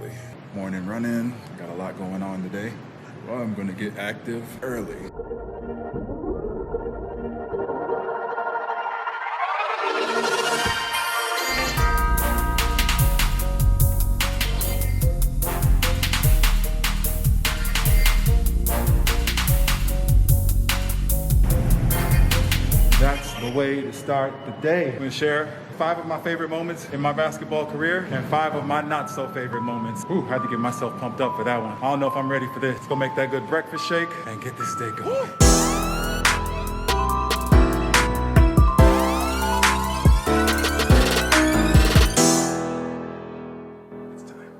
early. Morning run-in, got a lot going on today. Well, I'm gonna get active early. That's the way to start the day. I'm gonna share 5 of my favorite moments in my basketball career and 5 of my not so favorite moments. Ooh, had to get myself pumped up for that one. I don't know if I'm ready for this. Let's go make that good breakfast shake and get this day going. It's time.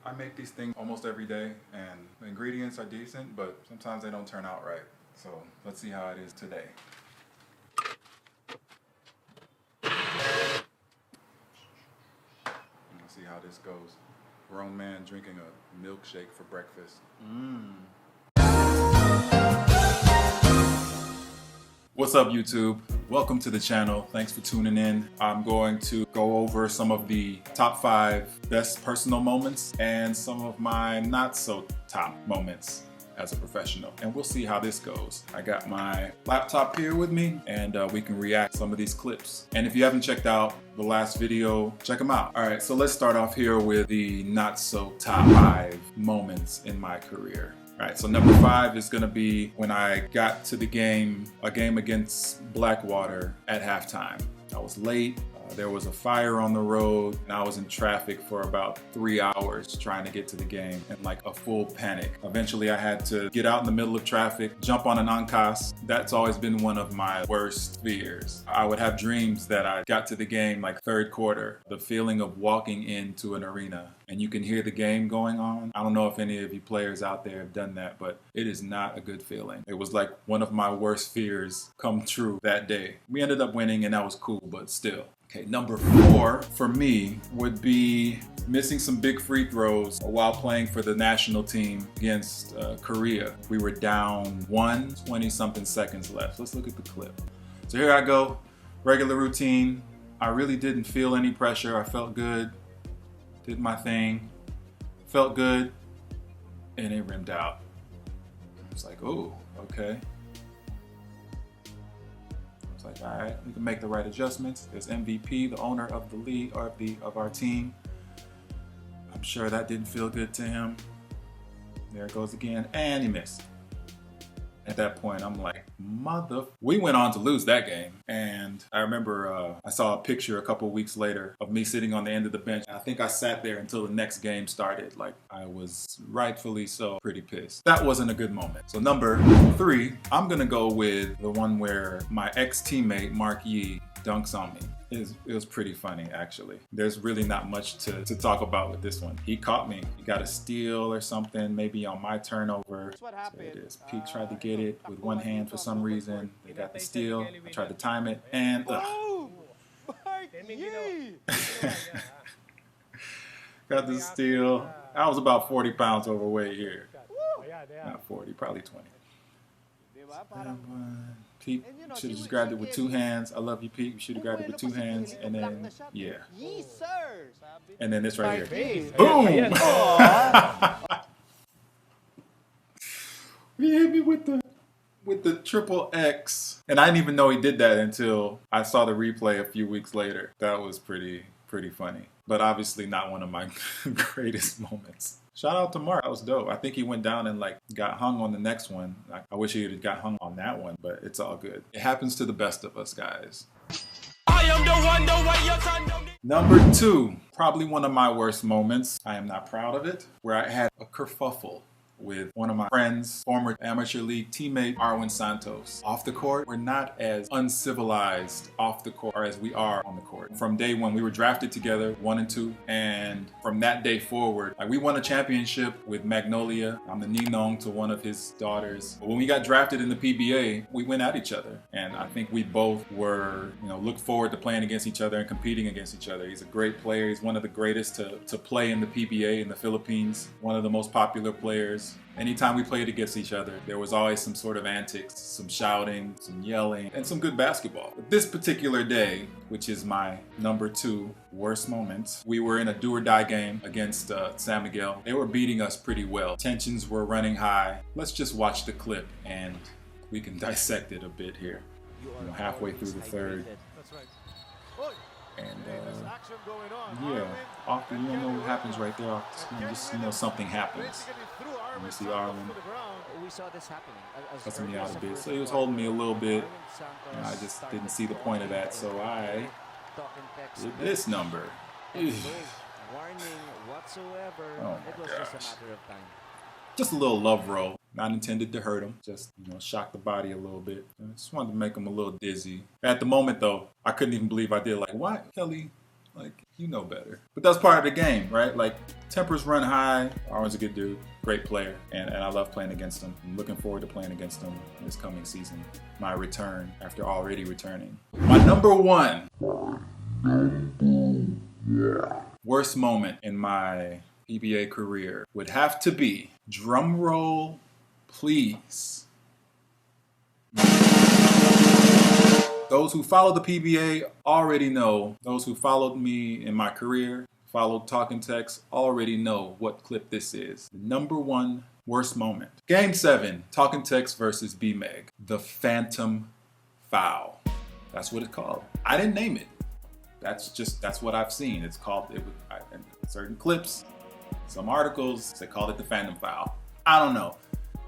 I make these things almost every day and the ingredients are decent, but sometimes they don't turn out right. So let's see how it is today. See how this goes. Grown man drinking a milkshake for breakfast. What's up, YouTube? Welcome to the channel. Thanks for tuning in. I'm going to go over some of the top 5 best personal moments and some of my not so top moments as a professional, and we'll see how this goes. I got my laptop here with me and we can react to some of these clips. And if you haven't checked out the last video, check them out. All right, so let's start off here with the not so top 5 moments in my career. All right, so number 5 is gonna be when I got to the game, a game against Blackwater at halftime. I was late. There was a fire on the road and I was in traffic for about 3 hours trying to get to the game in like a full panic. Eventually I had to get out in the middle of traffic, jump on an Ancas. That's always been one of my worst fears. I would have dreams that I got to the game like third quarter. The feeling of walking into an arena and you can hear the game going on. I don't know if any of you players out there have done that, but it is not a good feeling. It was like one of my worst fears come true that day. We ended up winning and that was cool, but still. Okay, number 4 for me would be missing some big free throws while playing for the national team against Korea. We were down 20-something seconds left. Let's look at the clip. So here I go, regular routine. I really didn't feel any pressure. I felt good, did my thing, felt good, and it rimmed out. It's like, oh, okay. Like, all right, we can make the right adjustments. There's MVP, the owner of the league, or of our team. I'm sure that didn't feel good to him. There it goes again, and he missed. At that point, I'm like, We went on to lose that game. And I remember I saw a picture a couple weeks later of me sitting on the end of the bench. I think I sat there until the next game started. Like, I was rightfully so pretty pissed. That wasn't a good moment. So number 3, I'm gonna go with the one where my ex-teammate, Mark Yee, dunks on me. It was pretty funny, actually. There's really not much to talk about with this one. He caught me. He got a steal or something, maybe on my turnover. So it is. Pete tried to get it with one hand for some reason. They got the steal. I tried to time it, and got the steal. I was about 40 pounds overweight here. Not 40, probably 20. Pete should have just grabbed it with 2 hands. I love you, Pete. You should have grabbed it with 2 hands, and then yeah. And then this right here. Boom! He hit me with the triple X, and I didn't even know he did that until I saw the replay a few weeks later. That was pretty funny, but obviously not one of my greatest moments. Shout out to Mark, that was dope. I think he went down and like got hung on the next one. I wish he had got hung on that one, but it's all good. It happens to the best of us, guys. I am the one, Number 2, probably one of my worst moments. I am not proud of it, where I had a kerfuffle with one of my friends, former amateur league teammate, Arwin Santos. Off the court, we're not as uncivilized off the court as we are on the court. From day one, we were drafted together, 1 and 2, and from that day forward, like, we won a championship with Magnolia. I'm the ninong to one of his daughters. But when we got drafted in the PBA, we went at each other, and I think we both were, look forward to playing against each other and competing against each other. He's a great player. He's one of the greatest to play in the PBA in the Philippines, one of the most popular players. games. Anytime we played against each other, there was always some sort of antics, some shouting, some yelling, and some good basketball. But this particular day, which is my number 2 worst moments, we were in a do-or-die game against San Miguel. They were beating us pretty well. Tensions were running high. Let's just watch the clip and we can dissect it a bit here. You know, halfway through the third. And yeah, often you don't know what happens right there off the screen. Just you know something happens. And you see Arlen cussing me out a bit. So he was holding me a little bit, and I just didn't see the point of that. So I did this number. Oh my gosh. Just a little love roll. Not intended to hurt him, just, you know, shock the body a little bit. I just wanted to make him a little dizzy. At the moment, though, I couldn't even believe I did. Like, why, Kelly? Like, you know better. But that's part of the game, right? Like, tempers run high. Arlen's a good dude, great player, and I love playing against him. I'm looking forward to playing against him this coming season. My return after already returning. My number 1 worst moment in my PBA career would have to be, drum roll, please. Those who follow the PBA already know. Those who followed me in my career, followed Talking Text, already know what clip this is. The number 1 worst moment. Game 7, Talking Text versus B-Meg. The Phantom Foul. That's what it's called. I didn't name it. That's what I've seen. It's called, in certain clips, some articles, they called it the Phantom Foul. I don't know.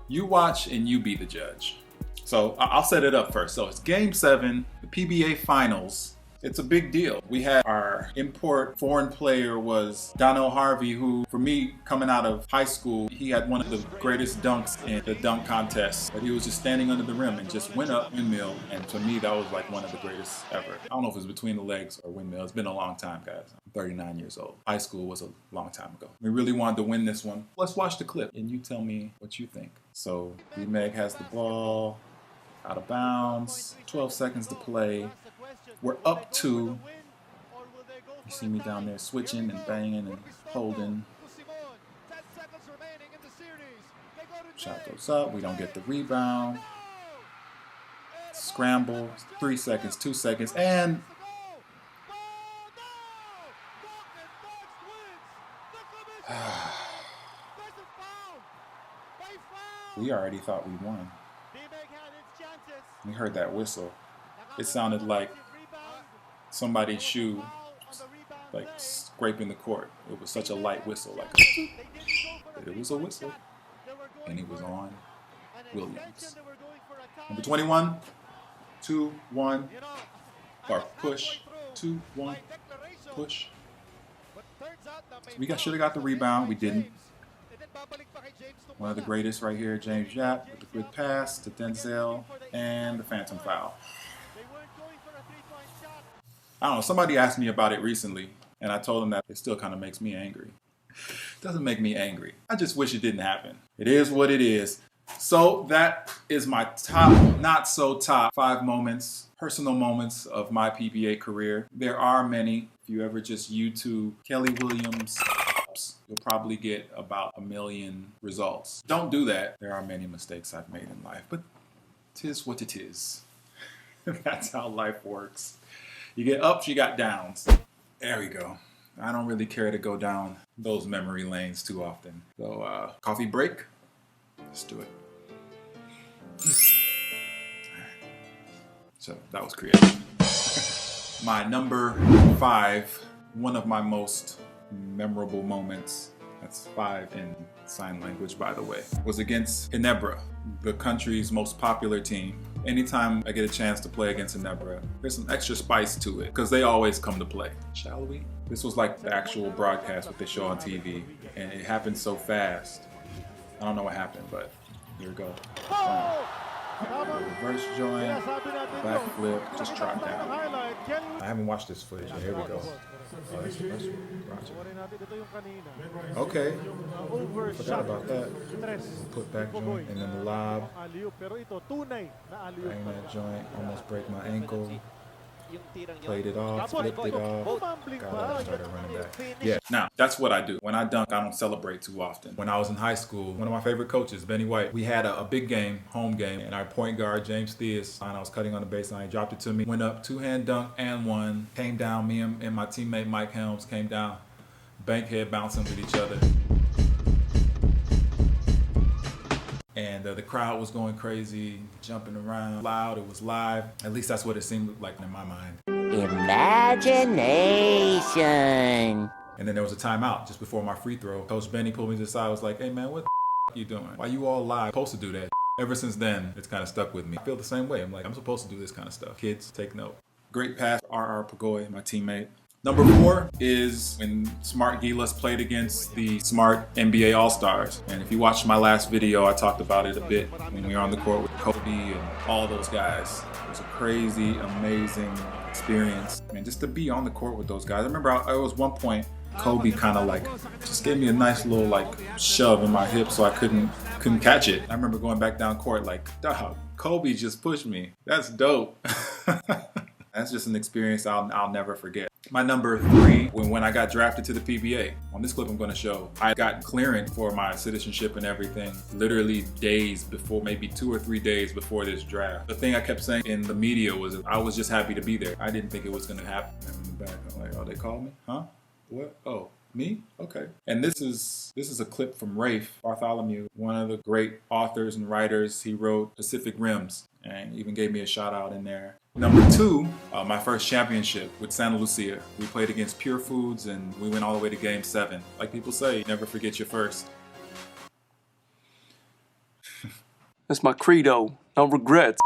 You watch and you be the judge. So I'll set it up first. So it's Game 7, the PBA Finals. It's a big deal. We had our import foreign player was Donnell Harvey, who, for me, coming out of high school, he had one of the greatest dunks in the dunk contest. But he was just standing under the rim and just went up, windmill. And to me, that was like one of the greatest ever. I don't know if it was between the legs or windmill. It's been a long time, guys. I'm 39 years old. High school was a long time ago. We really wanted to win this one. Let's watch the clip and you tell me what you think. So B-Meg has the ball, out of bounds, 12 seconds to play. We're up 2. You see me down there switching and banging and holding. Shot goes up. We don't get the rebound. Scramble. 3 seconds, 2 seconds, and we already thought we won. We heard that whistle. It sounded like somebody's shoe, like scraping the court. It was such a light whistle, like it was a whistle, and it was on Williams. Number 21, 2-1, or push, 2-1, push. So we should have got the rebound. We didn't. One of the greatest right here, James Yap, with a good pass to Denzel, and the Phantom Foul. I don't know, somebody asked me about it recently, and I told them that it still kind of makes me angry. It doesn't make me angry. I just wish it didn't happen. It is what it is. So that is my top, not so top 5 moments, personal moments of my PBA career. There are many. If you ever just YouTube Kelly Williams, you'll probably get about 1 million results. Don't do that. There are many mistakes I've made in life, but 'tis what it is. That's how life works. You get ups, you got downs. There we go. I don't really care to go down those memory lanes too often. So, coffee break? Let's do it. So, that was creative. My number 5, one of my most memorable moments, that's 5 in sign language, by the way, was against Ginebra, the country's most popular team. Anytime I get a chance to play against Ginebra, there's some extra spice to it because they always come to play. Shall we? This was like the actual broadcast, what they show on TV, and it happened so fast. I don't know what happened, but here we go. Reverse join, backflip, just trot down. I haven't watched this footage yet. Here we go. Oh, that's the first one. Okay. Forgot about that. Put back joint and then the lob. Bang that joint. Almost break my ankle. Played it off, flipped it off, started running back. Yeah, now, that's what I do. When I dunk, I don't celebrate too often. When I was in high school, one of my favorite coaches, Benny White, we had a big game, home game, and our point guard, James Theus, I was cutting on the baseline, he dropped it to me, went up, two-hand dunk and one, came down, me and my teammate Mike Helms came down, bank head bouncing with each other. And the crowd was going crazy, jumping around, loud, it was live. At least that's what it seemed like in my mind. Imagination. And then there was a timeout just before my free throw. Coach Benny pulled me to the side, was like, hey man, what the are you doing? Why you all live? I'm supposed to do that. Ever since then, it's kind of stuck with me. I feel the same way. I'm like, I'm supposed to do this kind of stuff. Kids, take note. Great pass, R.R. Pagoy, my teammate. Number 4 is when Smart Gilas played against the Smart NBA All-Stars. And if you watched my last video, I talked about it a bit when we were on the court with Kobe and all those guys. It was a crazy, amazing experience. And just to be on the court with those guys. I remember I was one point, Kobe kind of like just gave me a nice little like shove in my hip so I couldn't catch it. I remember going back down court like, dog, Kobe just pushed me. That's dope. That's just an experience I'll never forget. My number 3, when I got drafted to the PBA. On this clip I'm gonna show, I got clearance for my citizenship and everything literally days before, maybe 2 or 3 days before this draft. The thing I kept saying in the media was I was just happy to be there. I didn't think it was gonna happen. I'm back, I'm like, oh, they called me? Huh? What? Oh, me? Okay. And this is a clip from Rafe Bartolomew, one of the great authors and writers. He wrote Pacific Rims and even gave me a shout out in there. Number 2, my first championship with Santa Lucia. We played against Pure Foods and we went all the way to Game 7. Like people say, never forget your first. That's my credo, no regrets.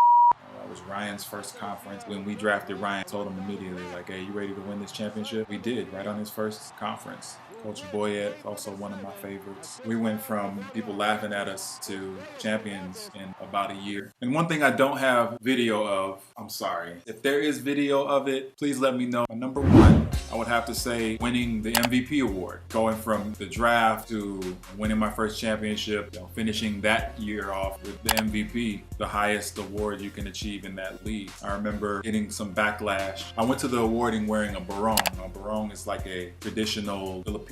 That was Ryan's first conference. When we drafted Ryan, told him immediately, like, hey, you ready to win this championship? We did, right on his first conference. Coach Boyette, also one of my favorites. We went from people laughing at us to champions in about a year. And one thing I don't have video of, I'm sorry. If there is video of it, please let me know. Number 1, I would have to say winning the MVP award. Going from the draft to winning my first championship, finishing that year off with the MVP, the highest award you can achieve in that league. I remember getting some backlash. I went to the awarding wearing a barong. A barong is like a traditional Filipino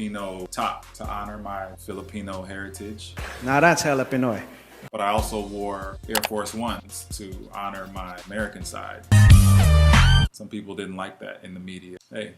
top to honor my Filipino heritage. Now that's hella Pinoy. But I also wore Air Force Ones to honor my American side. Some people didn't like that in the media. Hey,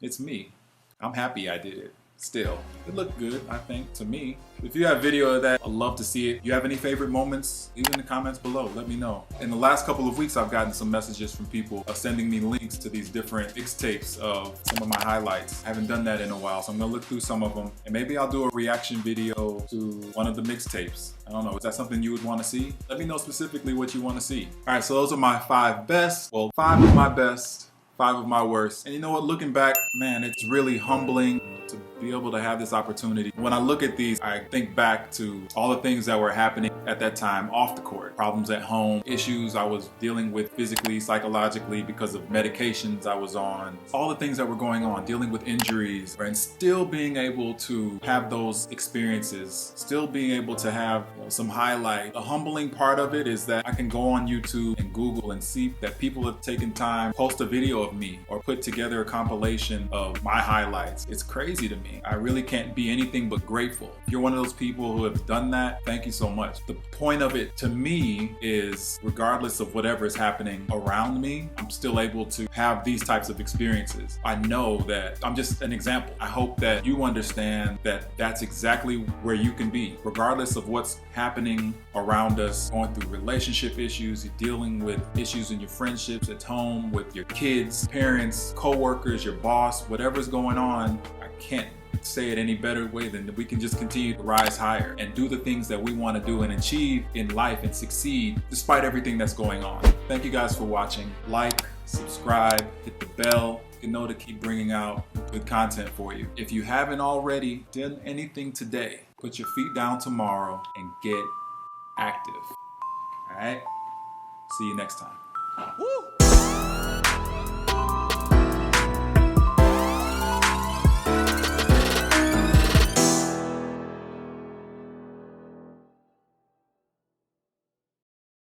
it's me. I'm happy I did it. Still, it looked good, I think, to me. If you have video of that, I'd love to see it. You have any favorite moments? Leave it in the comments below, let me know. In the last couple of weeks, I've gotten some messages from people sending me links to these different mixtapes of some of my highlights. I haven't done that in a while, so I'm gonna look through some of them. And maybe I'll do a reaction video to one of the mixtapes. I don't know, is that something you would wanna see? Let me know specifically what you wanna see. All right, so those are my 5 best, well, 5 of my best, 5 of my worst. And you know what, looking back, man, it's really humbling to be able to have this opportunity. When I look at these, I think back to all the things that were happening at that time off the court. Problems at home, issues I was dealing with physically, psychologically because of medications I was on. All the things that were going on, dealing with injuries, and still being able to have those experiences, still being able to have some highlight. The humbling part of it is that I can go on YouTube and Google and see that people have taken time, post a video of me or put together a compilation of my highlights. It's crazy to me. I really can't be anything but grateful. If you're one of those people who have done that, thank you so much. The point of it to me is, regardless of whatever is happening around me, I'm still able to have these types of experiences. I know that I'm just an example. I hope that you understand that that's exactly where you can be, regardless of what's happening around us, going through relationship issues, you're dealing with issues in your friendships at home, with your kids, parents, co-workers, your boss, whatever's going on. I can't say it any better way than that we can just continue to rise higher and do the things that we want to do and achieve in life and succeed despite everything that's going on. Thank you guys for watching. Like, subscribe, hit the bell. You know to keep bringing out good content for you. If you haven't already done anything today, put your feet down tomorrow and get active. All right? See you next time. Woo!